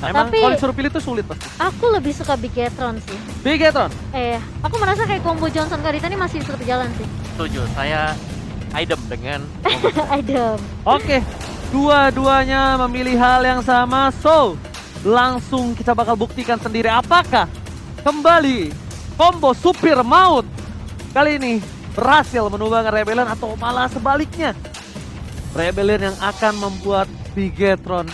Emang Tapi kalau disuruh pilih tuh sulit pasti. aku lebih suka Bigetron sih. Bigetron. Aku merasa kayak combo Johnson Karita ini masih bisa berjalan sih. Setuju, saya idem dengan Adem. Oke, dua-duanya memilih hal yang sama. So, langsung kita bakal buktikan sendiri apakah kembali combo supir maut kali ini berhasil menumbangkan Rebellion atau malah sebaliknya. Rebellion yang akan membuat Bigetron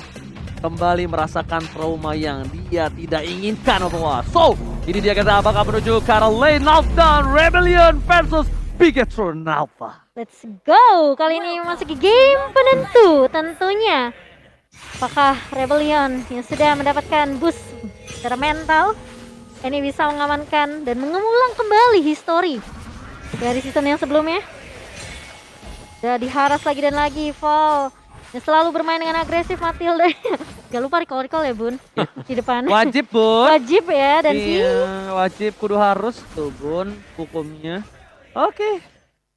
kembali merasakan trauma yang dia tidak inginkan. So, ini dia kita bakal menuju ke arah lane knockdown Rebellion versus Bigetron Alpha. Let's go. Kali ini masuk ke game penentu tentunya. Apakah Rebellion yang sudah mendapatkan boost secara mental ini bisa mengamankan dan mengulang kembali histori dari season yang sebelumnya? Udah diharas lagi dan lagi Fall yang selalu bermain dengan agresif Matilda. Gak lupa recall ya Bun di depan. Wajib Bun. Wajib ya dan iya, wajib kudu harus tuh Bun hukumnya. Oke.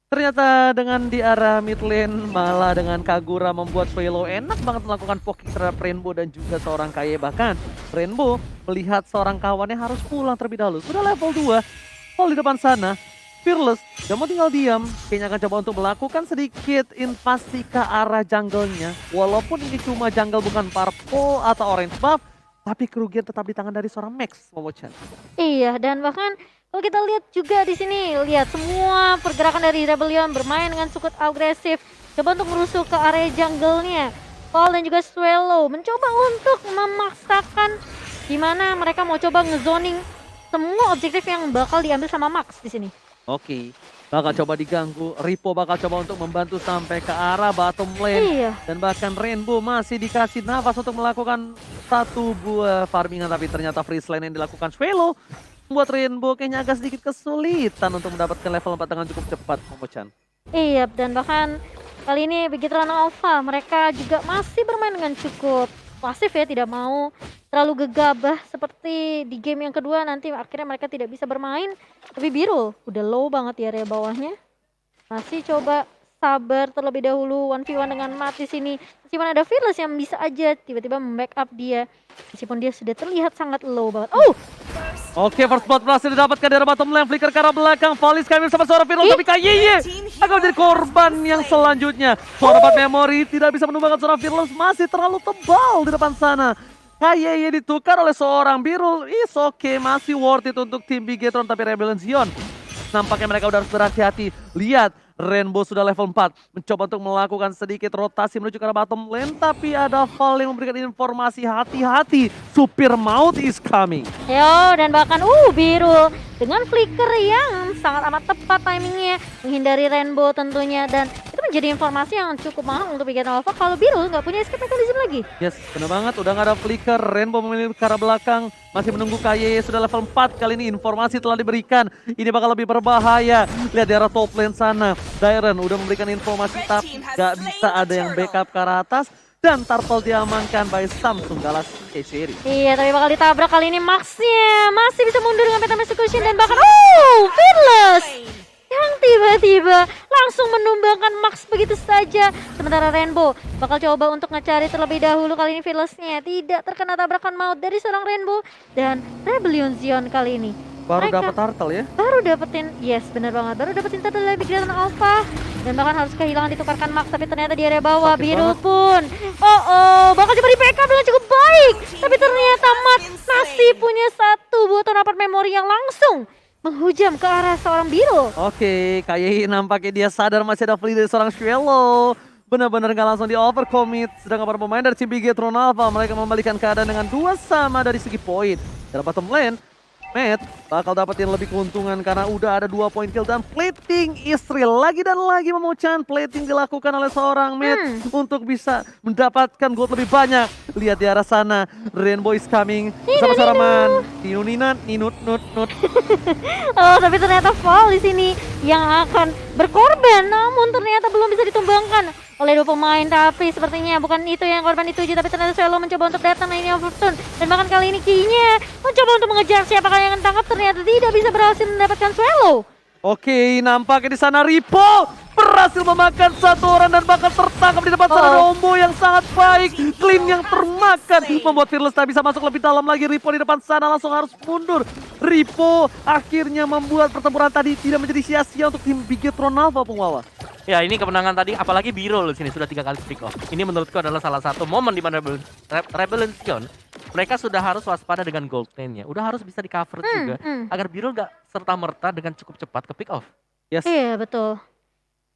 Ternyata dengan di arah mid lane malah dengan Kagura membuat Swallow enak banget melakukan poking terhadap Rainbow dan juga seorang Kaye. Bahkan Rainbow melihat seorang kawannya harus pulang terlebih dahulu. Sudah level 2. Fall di depan sana. Fearless, gak mau tinggal diam. Kayaknya akan coba untuk melakukan sedikit invasi ke arah jungle-nya. Walaupun ini cuma jungle bukan purple atau orange buff. Tapi kerugian tetap di tangan dari seorang Max, Momo-chan. iya, dan bahkan kalau kita lihat juga di sini, lihat semua pergerakan dari Rebellion bermain dengan cukup agresif. Coba untuk merusuh ke area jungle-nya. Paul dan juga Swallow mencoba untuk memaksakan gimana mereka mau coba ngezoning semua objektif yang bakal diambil sama Max di sini. Oke, bakal coba diganggu. Ripo bakal coba untuk membantu sampai ke arah bottom lane. Iya. Dan bahkan Rainbow masih dikasih nafas untuk melakukan satu buah farmingan. Tapi ternyata freeze lane yang dilakukan Swallow membuat Rainbow kayaknya agak sedikit kesulitan untuk mendapatkan level 4 dengan cukup cepat, Momo-chan. Iya, dan bahkan kali ini Bigetron Alpha mereka juga masih bermain dengan cukup pasif ya, tidak mau terlalu gegabah seperti di game yang kedua. Nanti akhirnya mereka tidak bisa bermain. Tapi Biru udah low banget di area bawahnya. Masih coba sabar terlebih dahulu 1v1 dengan Mat di sini. Meskipun ada Fearless yang bisa aja tiba-tiba membackup dia. Meskipun dia sudah terlihat sangat low banget. Oh! Oke, first blood berhasil didapatkan dari bottom lane. Flicker ke arah belakang. Valis kami bersama suara Fearless. Tapi Kaye akan menjadi korban yang selanjutnya. Suara part memory tidak bisa menumbangkan suara Fearless. Masih terlalu tebal di depan sana. Kaye ditukar oleh seorang Biru. Is okay, masih worth it untuk tim Bigetron. Tapi Rebellion Zion nampaknya mereka udah harus berhati-hati. Lihat, Rainbow sudah level 4. Mencoba untuk melakukan sedikit rotasi menuju ke arah bottom lane. Tapi ada Val yang memberikan informasi hati-hati. Supir maut is coming. Yo, dan bahkan Biru dengan flicker yang sangat amat tepat timingnya. Menghindari Rainbow tentunya. Dan itu menjadi informasi yang cukup mahal untuk Bigetron Alpha. Kalau Biru nggak punya escape mechanism lagi. Yes, benar banget. Udah nggak ada flicker. Rainbow memilih ke arah belakang. Masih menunggu Kaye, sudah level 4. Kali ini informasi telah diberikan. Ini bakal lebih berbahaya. Lihat di arah top lane sana. Dairen udah memberikan informasi tapi gak bisa ada yang backup ke arah atas. Dan Turtle diamankan by Samsung Galaxy K-Series. Iya, tapi bakal ditabrak kali ini Max-nya. Masih bisa mundur dengan Phantom Execution dan bahkan Fearless yang tiba-tiba langsung menumbangkan Max begitu saja. Sementara Rainbow bakal coba untuk ngecari terlebih dahulu. Kali ini Fearless-nya tidak terkena tabrakan maut dari seorang Rainbow. Dan Rebellion Zion kali ini Baru mereka dapat Turtle ya. baru dapetin, yes bener banget, baru dapetin turtle dari Bigetron Alpha. Dan bahkan harus kehilangan ditukarkan Max, tapi ternyata di area bawah. Sakit Biru banget. pun bakal coba di backup dengan cukup baik. Tapi ternyata Mat masih punya satu buah rapat memori yang langsung menghujam ke arah seorang Biru. Oke, Kaye nampaknya dia sadar masih ada free dari seorang Swallow. Benar-benar gak langsung di overcommit. Sedangkan para pemain dari tim Bigetron Alpha mereka membalikan keadaan dengan 2 sama dari segi poin. Dari bottom lane, Matt bakal dapetin lebih keuntungan karena udah ada 2 poin kill dan plating istri lagi dan lagi Momo-chan. Plating dilakukan oleh seorang Matt untuk bisa mendapatkan gold lebih banyak. Lihat di arah sana, Rainbow is coming bersama Saraman. Ninut. Tapi ternyata Fall di sini yang akan berkorban, namun ternyata belum bisa ditumbangkan oleh 2 pemain. Tapi sepertinya bukan itu yang korban dituju, tapi ternyata Swallow mencoba untuk datang ini Overtune. Dan bahkan kali ini Key-nya mencoba untuk mengejar siapakah yang akan tangkap, ternyata tidak bisa berhasil mendapatkan Swallow. Oke, nampaknya di sana Ripo berhasil memakan satu orang dan bahkan tertangkap di depan sana Rombo yang sangat baik. Clean yang termakan membuat Fearless tak bisa masuk lebih dalam lagi. Ripo di depan sana langsung harus mundur. Ripo akhirnya membuat pertempuran tadi tidak menjadi sia-sia untuk tim Bigetron Alpha, Pungwawa. Ya ini kemenangan tadi, apalagi Birol di sini sudah 3 kali pick off. Ini menurutku adalah salah satu momen di mana Rebellion mereka sudah harus waspada dengan gold lane-nya. Udah harus bisa di cover juga agar Birol gak serta-merta dengan cukup cepat ke pick off. Yes. Iya betul.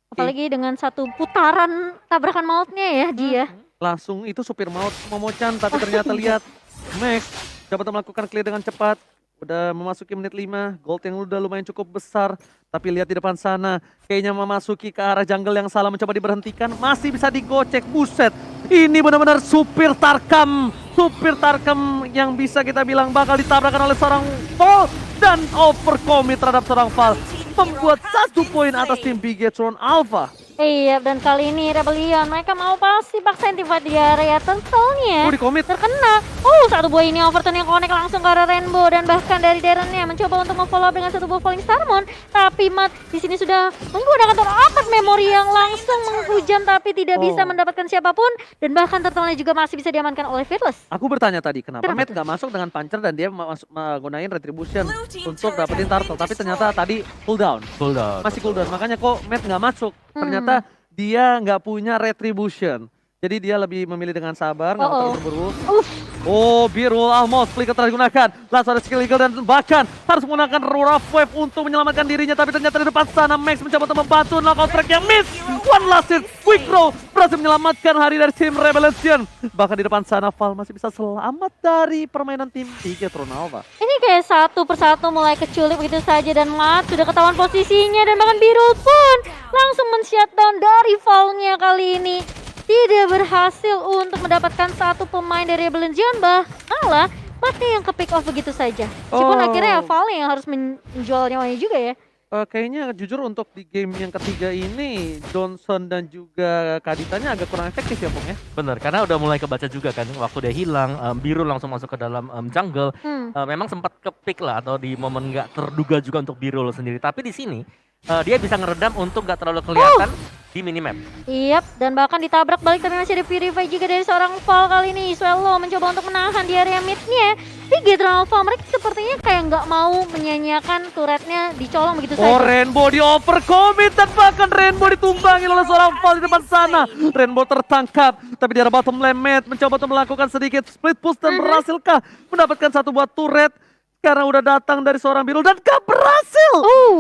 Apalagi dengan satu putaran tabrakan mautnya ya dia. Langsung itu supir maut Momochan, tapi ternyata lihat Max dapat melakukan clear dengan cepat. Udah memasuki menit 5, gold yang udah lumayan cukup besar. Tapi lihat di depan sana, kayaknya memasuki ke arah jungle yang salah mencoba diberhentikan. Masih bisa digocek, buset. Ini benar-benar supir Tarkam. Supir Tarkam yang bisa kita bilang bakal ditabrakan oleh seorang Fall. Dan overcommit terhadap seorang Fall. Membuat 1 poin atas tim Bigetron Alpha. Iya, dan kali ini Rebellion mereka mau pasti paksain tim fight di area turtle-nya. Di commit. Terkena. Satu buah ini overturn yang connect langsung ke arah Rainbow dan bahkan dari Darren-nya mencoba untuk memfollow up dengan satu buah Falling Starmon. Tapi Matt di sini sudah menggunakan apat memori yang langsung menghujam tapi tidak bisa mendapatkan siapapun dan bahkan turtle-nya juga masih bisa diamankan oleh Fearless. Aku bertanya tadi kenapa Kenapa Matt gak masuk dengan puncher dan dia menggunakan retribution untuk dapetin turtle, tapi ternyata tadi cooldown. Masih cooldown, makanya kok Matt gak masuk. Ternyata dia nggak punya retribution. Jadi dia lebih memilih dengan sabar, nggak mau terburu-buru. Oh, Birul almost flicker telah digunakan. Langsung ada skill eagle dan bahkan harus menggunakan Rough Wave untuk menyelamatkan dirinya. Tapi ternyata di depan sana Max mencoba untuk membantu knockout track yang miss. One last hit, Quick Row berhasil menyelamatkan hari dari tim Rebellion. Bahkan di depan sana Val masih bisa selamat dari permainan tim Bigetron Alpha. Ini kayak satu persatu mulai keculik begitu saja dan Matt sudah ketahuan posisinya dan bahkan Birul pun langsung men-shutdown dari Val-nya kali ini. Tidak berhasil untuk mendapatkan satu pemain dari Rebellion, malah Mattnya yang ke pick off begitu saja. Meskipun akhirnya Val yang harus menjual nyawanya juga ya. Kayaknya jujur untuk di game yang ketiga ini Johnson dan juga Kaditanya agak kurang efektif ya Pung ya. Bener, karena udah mulai kebaca juga kan waktu dia hilang, Biru langsung masuk ke dalam jungle. Memang sempat kepick lah atau di momen nggak terduga juga untuk Biru sendiri. Tapi di sini dia bisa ngeredam untuk nggak terlalu kelihatan di minimap. Yap, dan bahkan ditabrak balik tapi masih ada Purify juga dari seorang Val kali ini. Swallow mencoba untuk menahan di area midnya. Bigetron Alpha mereka sepertinya kayak nggak mau menyanyiakan turretnya dicolong begitu saja. Rainbow di overcommit dan bahkan Rainbow ditumbangi oleh seorang Val di depan sana. Rainbow tertangkap, tapi di arah bottom lane Matt mencoba untuk melakukan sedikit split push dan berhasilkah mendapatkan satu buah turret karena udah datang dari seorang Biru dan gak berhasil.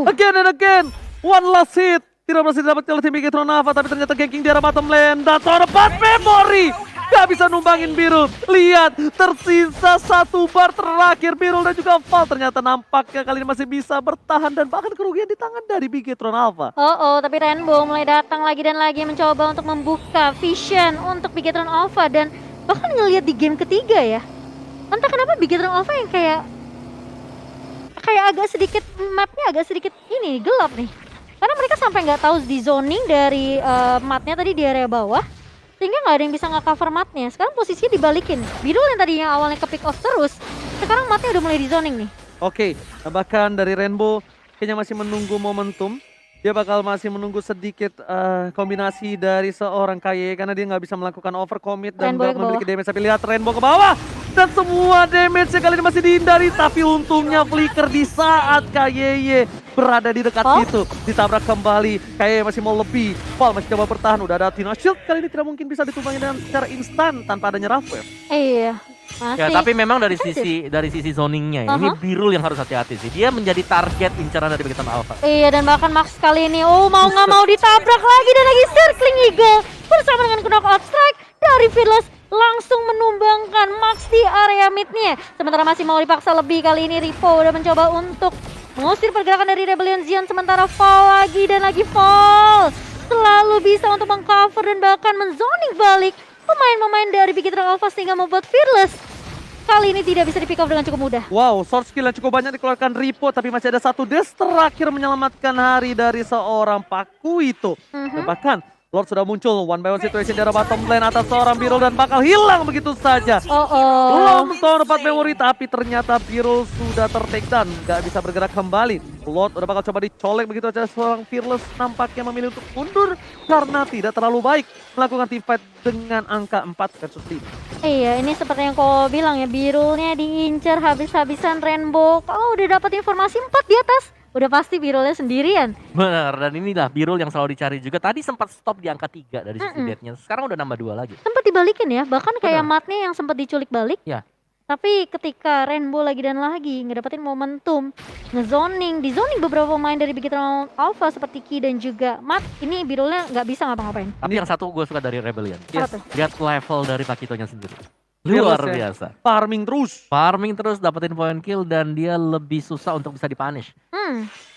Again and again, one last hit. Tidak berhasil didapatkan oleh tim Bigetron Alpha, tapi ternyata ganking di arah bottom lane. Dan seorang bad memory. Gak bisa numbangin Birul. Lihat, tersisa satu bar terakhir Birul dan juga Val. Ternyata nampaknya kali ini masih bisa bertahan dan bahkan kerugian di tangan dari Bigetron Alpha. Tapi Rainbow mulai datang lagi dan lagi mencoba untuk membuka vision untuk Bigetron Alpha dan bahkan ngelihat di game ketiga ya. Entah kenapa Bigetron Alpha yang kayak agak sedikit mapnya agak sedikit ini gelap nih. Karena mereka sampai nggak tahu di zoning dari matnya tadi di area bawah. Sehingga nggak ada yang bisa nge-cover matnya. Sekarang posisinya dibalikin. Birul yang tadinya awalnya ke pick off terus, sekarang matnya udah mulai di zoning nih. Oke, bahkan dari Rainbow kayaknya masih menunggu momentum. Dia bakal masih menunggu sedikit kombinasi dari seorang KY karena dia nggak bisa melakukan overcommit dan nggak memiliki damage. Tapi lihat Rainbow ke bawah dan semua damage kali ini masih dihindari. Tapi untungnya flicker di saat KY berada di dekat situ. Ditabrak kembali, KY masih mau lebih. Val masih coba bertahan, udah ada Tina Shield. Kali ini tidak mungkin bisa ditumbangi dengan secara instan tanpa adanya Rough Wave. Iya. Masih. Ya, tapi memang dari sisi zoningnya ya, ini Birul yang harus hati-hati sih. Dia menjadi target incaran dari Bigetron Alpha. Iya, dan bahkan Max kali ini mau nggak mau ditabrak lagi dan lagi circling Eagle bersama dengan knockout strike dari Fearless langsung menumbangkan Max di area midnya. Sementara masih mau dipaksa lebih kali ini Ripo udah mencoba untuk mengusir pergerakan dari Rebellion Zion, sementara Val lagi dan lagi Val selalu bisa untuk mengcover dan bahkan menzoning balik pemain-pemain dari Bigetron Alpha sehingga membuat Fearless kali ini tidak bisa di pick off dengan cukup mudah. Wow, short skill yang cukup banyak dikeluarkan Ripo, tapi masih ada satu dash terakhir menyelamatkan hari dari seorang Paku itu. Dan bahkan Lord sudah muncul, one by one situation dari bottom lane atas seorang Birul dan bakal hilang begitu saja. Longstorm dapat memori tapi ternyata Birul sudah ter-take down, gak bisa bergerak kembali. Lord udah bakal coba dicolek begitu saja, seorang Fearless nampaknya memilih untuk mundur karena tidak terlalu baik melakukan team fight dengan angka 4 versus 5. Iya, ini seperti yang kau bilang ya, Birulnya diincar habis-habisan Rainbow. Kalau udah dapat informasi 4 di atas, udah pasti Birulnya sendirian. Benar, dan inilah Birul yang selalu dicari juga. Tadi sempat stop di angka 3 dari sisi death-nya. Sekarang udah nambah 2 lagi. Sempat dibalikin ya, bahkan kayak Benar. matnya yang sempat diculik balik. Ya. Tapi ketika Rainbow lagi dan lagi ngedapetin momentum, ngezoning, di zoning beberapa pemain dari Bigetron Alpha seperti Ki dan juga Mat, ini Birulnya nggak bisa ngapa-ngapain. Tapi yang satu gue suka dari Rebellion. Apa tuh? Lihat level dari Pakitonya sendiri. Fearless Luar ya. biasa. Farming terus. Farming terus dapetin point kill dan dia lebih susah untuk bisa dipunish.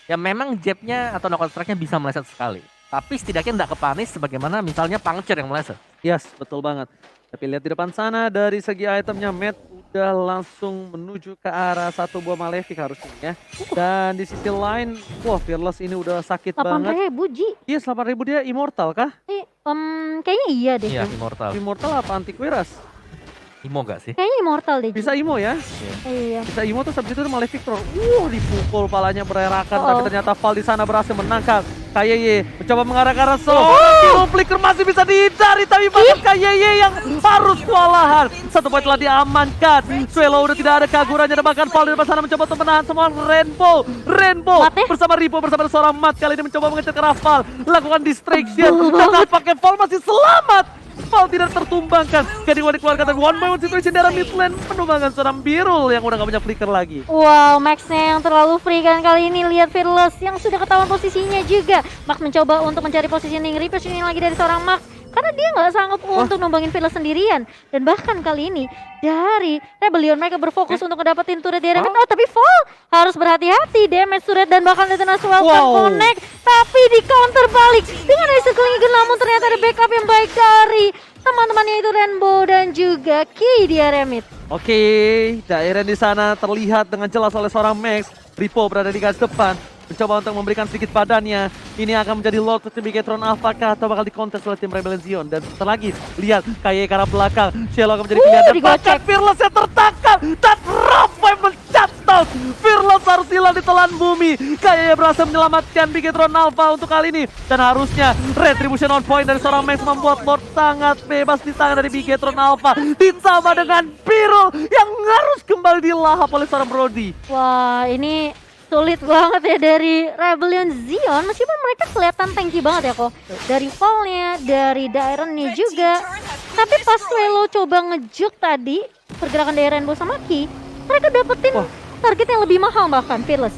Ya memang jabnya atau knockout strike-nya bisa meleset sekali. Tapi setidaknya nggak kepunish sebagaimana misalnya Puncture yang meleset. Yes, betul banget. Tapi lihat di depan sana dari segi itemnya Matt udah langsung menuju ke arah satu buah Malefic harusnya ya. Dan di sisi lain, wah Fearless ini udah sakit banget. 8.000 Ji. Iya 8.000 dia immortal kah? Kayaknya iya deh. Iya, Immortal. Immortal apa antiquiras? Imo gak sih? Kayaknya immortal deh. Ji. Bisa imo ya? Iya. Bisa imo terus habis itu Malefic Roar. Dipukul palanya bererakan Oh. tapi ternyata Val di sana berhasil menangkap. KYY mencoba mengarah ke arah Kill Flicker masih bisa dihindari tapi bahkan KYY yang harus kewalahan. Satu poin telah diamankan. Swelo udah tidak ada keagurannya dan bahkan Val di depan sana mencoba untuk menahan semua Rainbow. Mate? Bersama Ripo bersama seorang Mat kali ini mencoba mengejar ke arah Val. Lakukan distraction dan nampaknya Val masih selamat. Val tidak tertumbangkan. Gading dikeluarkan dari one by one situation dari mid lane menumbangkan seorang Birul yang udah gak punya flicker lagi. Wow, Max-nya yang terlalu free kan kali ini. Lihat Fearless yang sudah ketahuan posisinya juga. Max mencoba untuk mencari positioning, repositioning lagi dari seorang Max. Karena dia nggak sanggup untuk numbangin Fearless sendirian. Dan bahkan kali ini dari Rebellion mereka berfokus untuk ngedapetin turret di area mid. Oh, tapi Val harus berhati-hati. Damage turret dan bahkan Lieutenant Welcome connect. Tapi di counter balik dengan Icecling Eagle. Namun ternyata ada backup yang baik dari teman-temannya itu Rainbow dan juga Ki di area mid. Oke, daerah di sana terlihat dengan jelas oleh seorang Max. Ripo berada di garis depan, mencoba untuk memberikan sedikit badannya. Ini akan menjadi Lord untuk Bigetron Alpha kah atau bakal dikontes oleh tim Rebellion Zion. Dan setelah lagi, lihat KYY ke arah belakang. Shello akan menjadi pilihan dan bahkan Fearless yang tertangkap. Dan Rafael mencatat. Fearless harus hilang di telan bumi. KYY berhasil menyelamatkan Bigetron Alpha untuk kali ini. Dan harusnya retribution on point dari seorang Max membuat Lord sangat bebas di tangan dari Bigetron Alpha. Ditambah dengan Birul yang harus kembali dilahap oleh seorang Brody. Wah, ini sulit banget ya dari Rebellion Zion, meskipun mereka kelihatan tanky banget ya kok. Dari Val-nya, dari Dairon-nya juga. Tapi pas Swelo coba ngejuk tadi pergerakan dari Rainbow sama Ki, mereka dapetin target yang lebih mahal bahkan, Fearless.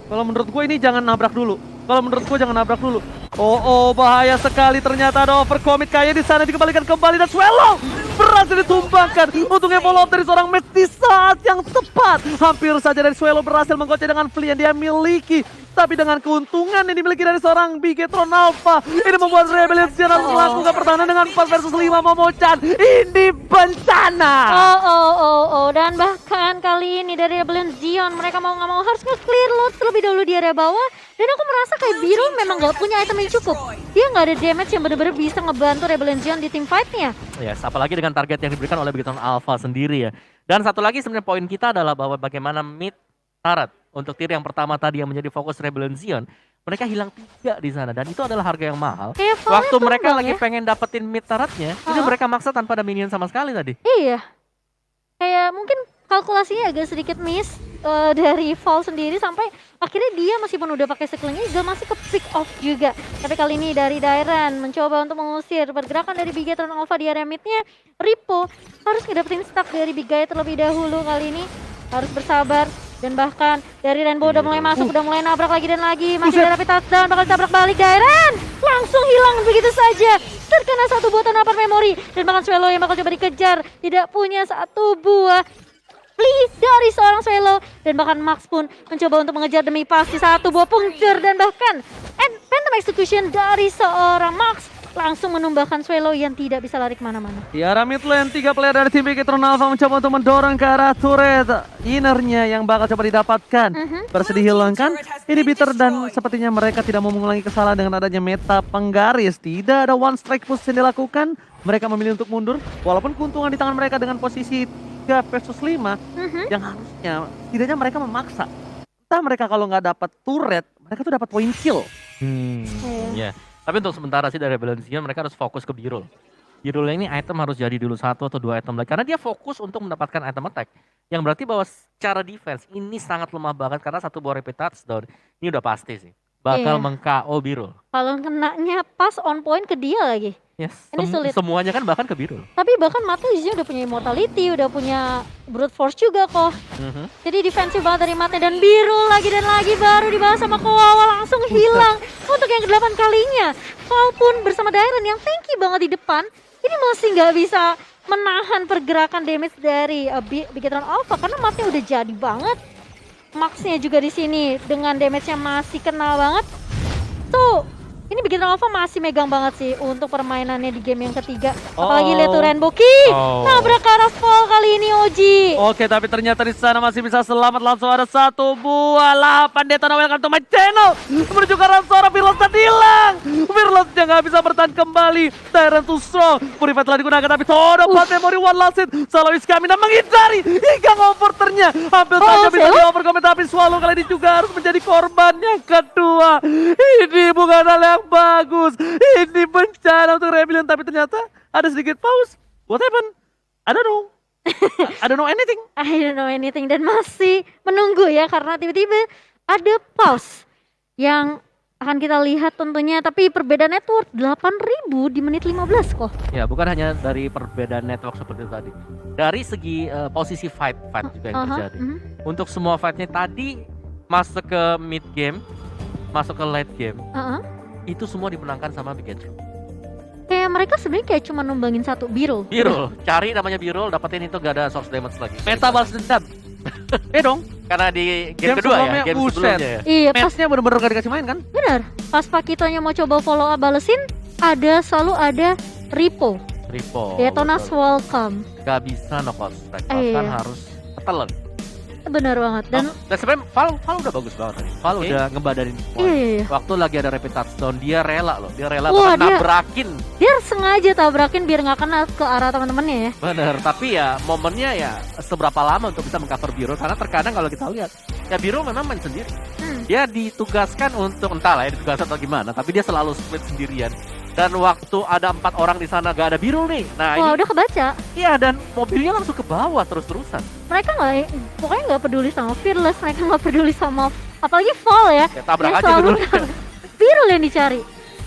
Kalau menurut gue ini jangan nabrak dulu. Kalau menurut gue jangan nabrak dulu. Oh, bahaya sekali ternyata ada overcommit kayak di sana dikembalikan kembali dan Swelo berhasil ditumbangkan. Untungnya follow up dari seorang match di saat yang tepat. Hampir saja dari Swelo berhasil menggoceh dengan flee yang dia miliki. Tapi dengan keuntungan yang dimiliki dari seorang Bigetron Alpha, ini membuat Rebellion Zion harus melakukan pertahanan dengan 4 versus 5 Momo-chan. Ini bencana. Dan bahkan kali ini dari Rebellion Zion mereka mau nggak mau harus nge-clear load terlebih dahulu di area bawah. Dan aku merasa kayak Birul memang nggak punya item yang cukup. Dia nggak ada damage yang benar-benar bisa ngebantu Rebellion Zion di team fight-nya. Yes, apalagi dengan target yang diberikan oleh Bigetron Alpha sendiri ya. Dan satu lagi sebenarnya poin kita adalah bahwa bagaimana mid turret untuk tier yang pertama tadi yang menjadi fokus Rebellion Zion, mereka hilang 3 di sana dan itu adalah harga yang mahal. Kayak Waktu Val-nya mereka tumbang lagi ya. pengen dapetin mid turretnya, itu mereka maksa tanpa ada minion sama sekali tadi. Iya. Kayak mungkin kalkulasinya agak sedikit miss dari Val sendiri sampai akhirnya dia meskipun udah pakai Icecling Eagle masih ke pick off juga. Tapi kali ini dari Dairon mencoba untuk mengusir pergerakan dari Bigetron Alpha di area midnya. Ripo harus ngedapetin stack dari Big Guy terlebih dahulu kali ini. Harus bersabar. Dan bahkan dari Rainbow udah mulai masuk, udah mulai nabrak lagi dan lagi. Masih ada rapid touchdown, bakal ditabrak balik Dairon. Langsung hilang begitu saja. Terkena satu buah tanah memori. Dan bahkan Swelo yang bakal coba dikejar. Tidak punya satu buah flee dari seorang Swelo. Dan bahkan Max pun mencoba untuk mengejar demi pasti satu buah puncture. Dan bahkan Phantom Execution dari seorang Max. langsung menumbangkan Swelo yang tidak bisa lari kemana-mana. Di arah mid lane, 3 player dari tim Bigetron Alpha mencoba untuk mendorong ke arah turret. Innernya yang bakal coba didapatkan. Bersedih hilangkan inhibitor dan sepertinya mereka tidak mau mengulangi kesalahan dengan adanya meta penggaris. Tidak ada one strike push yang dilakukan. Mereka memilih untuk mundur. Walaupun keuntungan di tangan mereka dengan posisi 3 versus 5. Yang harusnya, setidaknya mereka memaksa. Entah mereka kalau nggak dapat turret, mereka tuh dapat point kill. Ya. Tapi untuk sementara sih dari Rebellion mereka harus fokus ke Birul. Birulnya ini item harus jadi dulu 1 atau 2 item lagi. Karena dia fokus untuk mendapatkan item attack. Yang berarti bahwa secara defense ini sangat lemah banget. Karena satu buah repeat touchdown. Ini udah pasti sih. Bakal meng-KO Birul. Kalau kenanya pas on point ke dia lagi. Yes. Ini sulit. Semuanya kan bahkan ke Birul. Tapi bahkan Mate di sini udah punya immortality, udah punya brute force juga kok. Jadi defensif banget dari Mate dan Birul lagi dan lagi baru dibahas sama Kowawa langsung hilang untuk yang ke-8 kalinya. Walaupun bersama Dairen yang tanky banget di depan, ini masih nggak bisa menahan pergerakan damage dari Bigetron Alpha karena Mate udah jadi banget. Max-nya juga di sini dengan damage-nya masih kena banget. Tuh, ini bikin Alpha masih megang banget sih untuk permainannya di game yang ketiga. Apalagi lihat tuh Rainbow Key. Nabrak ke arah Fall kali ini Oji. Oke, tapi ternyata di sana masih bisa selamat. Langsung ada satu buah 8 Detona welcome to my channel. Menuju ke arah seorang Fearless tadi hilang. Fearlessnya nggak bisa bertahan kembali. Tyrant too strong. Purify telah digunakan tapi Todo Pat Memory one last hit. Selalu Iskamina menghindari hingga overternya. Hampir saja bisa di-overcommit tapi Swallow kali ini juga harus menjadi korban yang kedua. Ini bukan hal yang bagus. Ini bencana untuk Rebellion tapi ternyata ada sedikit pause. What happened? I don't know. I don't know anything. I don't know anything dan masih menunggu ya karena tiba-tiba ada pause yang akan kita lihat tentunya tapi perbedaan network 8.000 di menit 15 kok. Ya bukan hanya dari perbedaan network seperti itu tadi. Dari segi posisi fight juga yang terjadi. Untuk semua fightnya tadi masuk ke mid game, masuk ke late game. Itu semua dimenangkan sama Bigetron. Kayak mereka sebenarnya kayak cuma numbangin satu Birul. Cari namanya Birul, dapetin itu gak ada source damage lagi. Meta balas dendam. Dong. Karena di game kedua ya, game sebelumnya ya. Iya, pas Matchnya bener-bener gak dikasih main kan? bener. Pas Pakitonya mau coba follow up balesin, selalu ada Ripo. Detona's welcome. Gak bisa knockout strike, bahkan harus ketelen. Benar banget. Dan sebenarnya Val udah bagus banget tadi. Val udah ngebadarin point. iya. Waktu lagi ada rapid touchdown, dia rela loh. Dia rela Wah, bahkan nabrakin. dia sengaja tabrakin biar nggak kena ke arah teman-temannya ya. Bener, tapi ya momennya ya seberapa lama untuk bisa mengcover Biro. Karena terkadang kalau kita lihat, ya Biro memang main sendiri. Dia ditugaskan untuk, entahlah ya ditugaskan atau gimana, tapi dia selalu split sendirian. Dan waktu ada 4 orang di sana gak ada Birul nih. Nah, Wah, ini udah kebaca. iya, dan mobilnya langsung ke bawah terus-terusan. Mereka pokoknya nggak peduli sama Fearless, mereka nggak peduli sama apalagi Fall ya. Ya tabrak Yang aja selalu dulu. Birul yang dicari.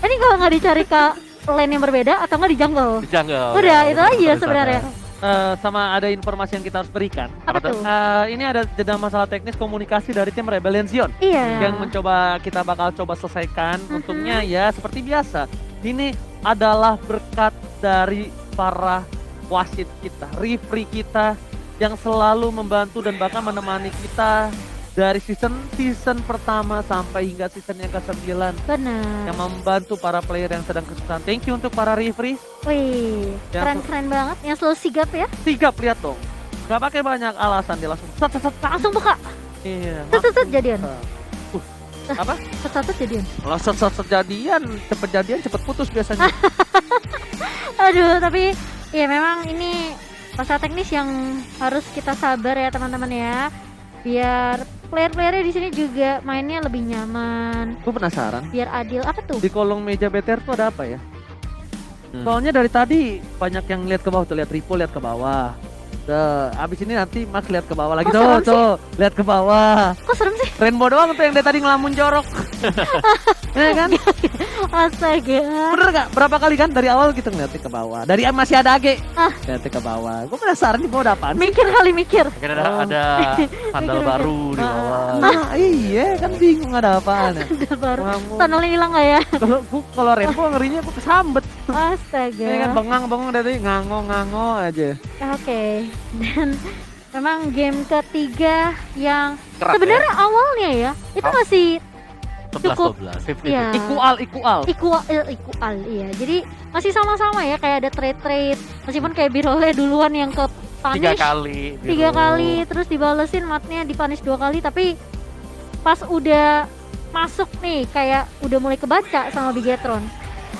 Ini kalau nggak dicari ke lane yang berbeda atau nggak di jungle. Di jungle. Udah, itu aja Terus sebenarnya. Sama ada informasi yang kita harus berikan. Apa tuh? Ini ada jeda masalah teknis komunikasi dari tim Rebellion Iya. yang kita bakal coba selesaikan. Untungnya ya seperti biasa. Ini adalah berkat dari para wasit kita, referee kita yang selalu membantu dan bahkan menemani kita dari season pertama sampai hingga season yang ke-9 Benar. yang membantu para player yang sedang kesusahan. Thank you untuk para referee. Wih, keren-keren banget. Yang selalu sigap ya. Sigap, lihat dong. Gak pakai banyak alasan, dia langsung Langsung buka. Iya. Set jadian. Apa? Set jadian. Kalau set jadian, cepet jadian, cepet putus biasanya. Aduh, tapi ya memang ini masalah teknis yang harus kita sabar ya teman-teman ya. Biar player-playernya di sini juga mainnya lebih nyaman. Gue penasaran. Biar adil. Apa tuh? Di kolong meja BTR tuh ada apa ya? Soalnya dari tadi banyak yang lihat ke bawah tuh, lihat Ripo lihat ke bawah. Abis ini nanti Max lihat ke bawah lagi. Tuh, lihat ke bawah. Kok serem sih? Rainbow doang tuh yang dari tadi ngelamun jorok. Ya kan? Astaga. Bener gak? Berapa kali kan dari awal kita ngeliatnya ke bawah. Dari masih ada Age. Ngeliatnya ke bawah. Gue penasaran nih bawah ada apaan sih? Mikir. Mungkin ada sandal baru di bawah. Iya kan bingung ada apaan ya. Sandal baru. Ngomong. Sandalnya hilang gak ya? Kalau Rainbow ngerinya gue kesambet. Astaga. Ya kan bengong dari ngango aja. Oke. Dan memang game ketiga yang Keras sebenarnya awalnya ya itu masih cukup 11-12, 50-50. ya Equal. equal, iya. Jadi masih sama-sama ya, kayak ada trade meskipun kayak Birolnya duluan yang ke Tiga punish kali. 3 kali, terus dibalesin matnya dipunish 2 kali, tapi pas udah masuk nih kayak udah mulai kebaca sama Bigetron.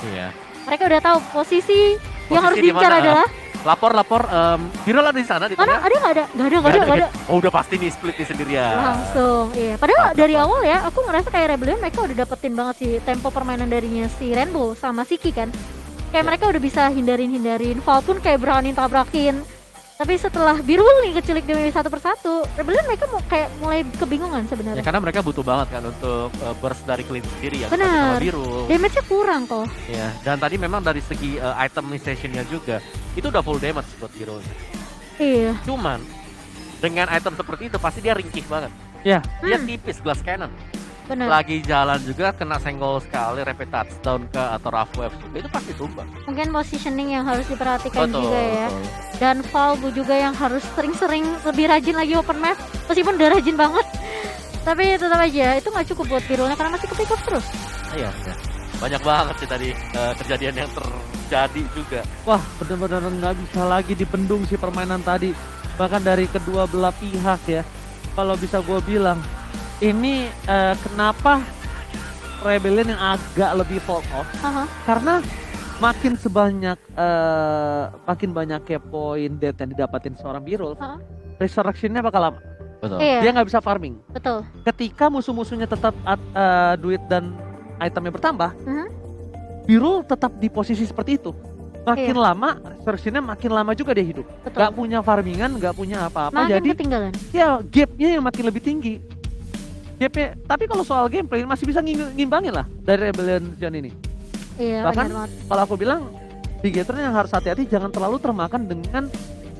Iya. Mereka udah tahu posisi yang harus di diincar mana? adalah Lapor, Birol ada di sana di mana? tengah. Ada nggak ada? Nggak ada. Oh udah pasti nih split nih sendirian. Langsung, iya. Padahal Mantap, dari mantap. awal ya, aku ngerasa kayak Rebellion mereka udah dapetin banget sih tempo permainan darinya si Rainbow sama Siki kan. Kayak Ya. mereka udah bisa hindarin, Val pun kayak berani tabrakin. Tapi setelah Birul nih keculik demi satu persatu, Rebellion mereka kayak mulai kebingungan Ya sebenarnya. karena mereka butuh banget kan untuk burst dari clean sendiri ya. Benar. Sama Birul. Damage-nya kurang kok. Ya, dan tadi memang dari segi itemization-nya juga itu udah full damage buat Birul. Iya, Cuman dengan item seperti itu pasti dia ringkih banget. Ya. Dia Hmm. tipis glass cannon. benar. Lagi jalan juga kena senggol sekali rapid touchdown ke atau rough wave juga itu pasti tumbang. Mungkin positioning yang harus diperhatikan Betul. juga ya. Dan Valbu juga yang harus sering-sering lebih rajin lagi open map, meskipun udah rajin banget. Tapi tetap aja itu nggak cukup buat Birulnya karena masih ke pick up terus. Iya, ya. Banyak banget sih tadi kejadian yang terjadi juga. Wah, benar-benar nggak bisa lagi dibendung sih permainan tadi. Bahkan dari kedua belah pihak ya. Kalau bisa gue bilang, ini kenapa Rebellion yang agak lebih fall off? Aha. Karena makin banyak ya poin death yang didapatin seorang Birul, Heeh. resurrection-nya bakal lama. Betul. Iya, Dia nggak bisa farming. betul. Ketika musuh-musuhnya tetap duit dan itemnya bertambah, Mhm. Birul tetap di posisi seperti itu. Makin lama, resurrection-nya makin lama juga dia hidup. Betul. Gak punya farmingan, gak punya apa-apa. Makin Jadi ketinggalan. ya gapnya yang makin lebih tinggi. Gapnya, tapi kalau soal gameplay masih bisa ngimbangin lah dari Rebellion Zone ini. Iya, Bahkan benar banget. kalau aku bilang Bigetron yang harus hati-hati, jangan terlalu termakan dengan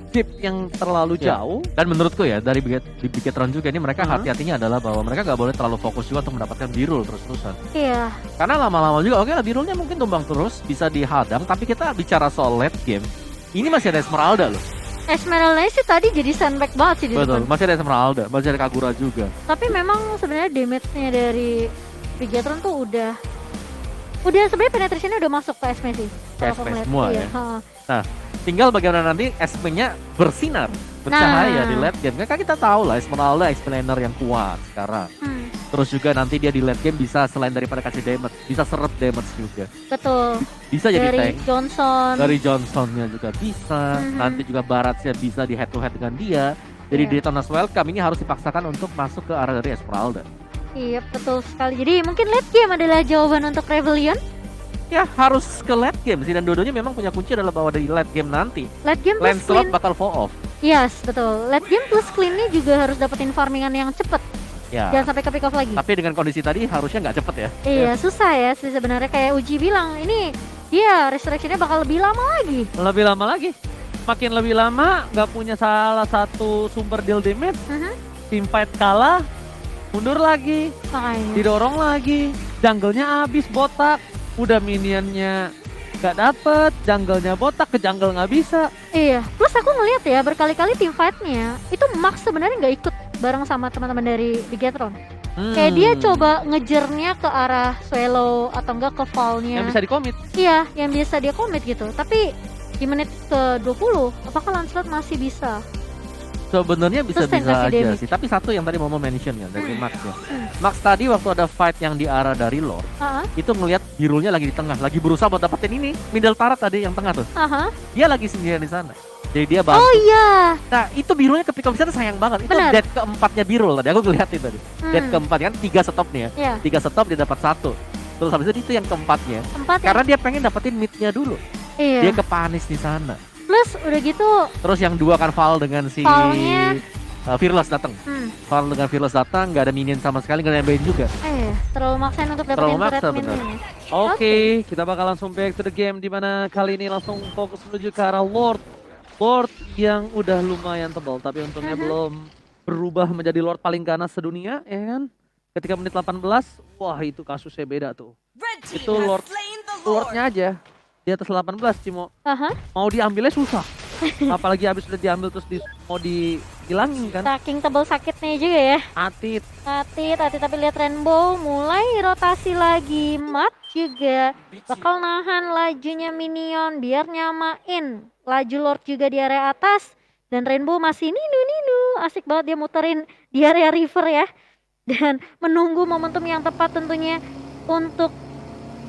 gap yang terlalu Ya. jauh. Dan menurutku ya dari Bigetron juga ini mereka hati-hatinya adalah bahwa mereka nggak boleh terlalu fokus juga untuk mendapatkan Birul terus-terusan. Iya, Karena lama-lama juga oke lah Birulnya mungkin tumbang terus bisa dihadang, tapi kita bicara soal late game ini masih ada Esmeralda loh. Esmeralda sih tadi jadi sandbag banget sih di Betul, depan. masih ada Esmeralda, masih ada Kagura juga. Tapi memang sebenarnya damage-nya dari Bigetron tuh udah sebenarnya penetration-nya udah masuk ke Esme sih. Ke Kalau aku Esme ngeliat. semua Iya, ya. heeh. Tinggal bagaimana nanti Esme-nya bersinar, bercahaya Nah. di late game. Kan kita tahu lah Esmeralda explainer yang kuat sekarang. Hmm, Terus juga nanti dia di late game bisa selain daripada kasih damage, bisa seret damage juga. betul. Bisa jadi Dari tank. Johnson. Dari Johnsonnya juga bisa, Mhm. nanti juga Baratnya bisa di head to head dengan dia. Jadi Iya. Daytona's Welcome ini harus dipaksakan untuk masuk ke arah dari Esmeralda. Iya, betul sekali. Jadi mungkin late game adalah jawaban untuk Rebellion. Ya harus ke late game sih, dan dua-duanya memang punya kunci adalah bahwa dari late game nanti Late game plus Lancelot clean. bakal fall off. Yes, betul. Late game plus clean-nya juga harus dapetin farmingan yang cepet. Ya. Jangan sampai ke pick off lagi. Tapi dengan kondisi tadi harusnya nggak cepet ya. Iya, susah ya sih sebenarnya, kayak Uji bilang. Ini dia resurrection-nya bakal lebih lama lagi. Lebih lama lagi. Makin lebih lama, nggak punya salah satu sumber deal damage, Mhm. team fight kalah, mundur lagi, Makanya. didorong lagi, jungle-nya habis botak, udah minionnya nggak dapet, jungle-nya botak, ke jungle nggak bisa. Iya, plus aku ngeliat ya berkali-kali team fight-nya itu Max sebenarnya nggak ikut bareng sama teman-teman dari Bigetron. Kayak dia coba ngejernya ke arah Swallow atau enggak ke Val-nya. yang bisa dikomit. Iya, yang biasa dia commit gitu. Tapi di menit ke 20, apakah Lancelot masih bisa? Sebenarnya Sustain bisa-bisa kasih aja damage. sih. Tapi satu yang tadi mau mention ya dari Max ya. Hmm. Max tadi waktu ada fight yang di arah dari Lord, Aha, itu ngelihat Birulnya lagi di tengah, lagi berusaha buat dapetin ini middle turret tadi yang tengah tuh. aha. Dia lagi sendirian di sana. Jadi dia bantu. Oh iya. Nah itu Birulnya ke pick up sana sayang banget. Itu Benar. dead keempatnya Birul tadi. Aku ngeliat itu tadi. Dead Hmm. keempat kan 3 stop nih ya. Iya, 3 stop dia dapat 1. Terus habis itu yang keempatnya. tempat ya. Karena dia pengen dapetin midnya dulu. Iya. Dia kepanis di sana. Plus udah gitu, Terus yang dua kan Val dengan si Val-nya. Fearless datang. Val dengan Fearless datang, nggak ada minion sama sekali, nggak ada yang juga. terlalu maksain untuk Terlalu dapetin maksa, turret benar. minion. Oke, kita bakal langsung back to the game di mana kali ini langsung fokus menuju ke arah Lord. Lord yang udah lumayan tebal, tapi untungnya belum berubah menjadi Lord paling ganas sedunia, ya kan? Ketika menit 18, wah itu kasusnya beda tuh. Itu Lordnya aja di atas 18, Cimo. Aha. Mau diambilnya susah. Apalagi habis udah diambil terus mau hilangin kan. Saking tebel sakitnya juga ya. Atit. Hati tapi lihat Rainbow mulai rotasi lagi. Mat juga bakal nahan lajunya minion biar nyamain laju Lord juga di area atas. Dan Rainbow masih ninu. Asik banget dia muterin di area river ya. Dan menunggu momentum yang tepat tentunya untuk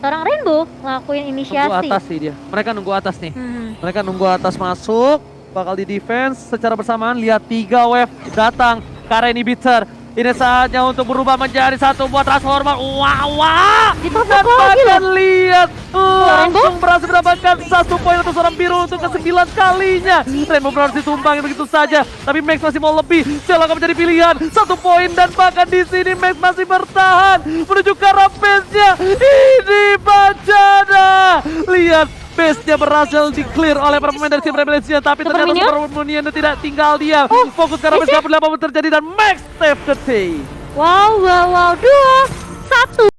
seorang Rainbow ngelakuin Nunggu inisiasi. atas sih dia. Mereka nunggu atas nih. Hmm. Mereka nunggu atas masuk. Bakal di defense secara bersamaan. Lihat 3 wave datang ke area inhibitor. Ini saatnya untuk berubah menjadi satu buat transformer. Wah. Ditodok Dan lagi loh. bahkan lihat langsung berhasil mendapatkan 1 poin untuk seorang biru untuk ke-9 kalinya. Rainbow berhasil ditumbangin begitu saja. Tapi Max masih mau lebih. Cell akan menjadi pilihan. 1 poin dan bahkan di sini Max masih bertahan menuju ke arah base-nya. Ini Bajana. Lihat base-nya berhasil di-clear oleh para pemain dari tim Rebellion, tapi Super ternyata Minion? Super Minion tidak tinggal diam. Oh, Fokus ke arah base, base-nya? apapun terjadi dan Max save the day. Wow, 2-1.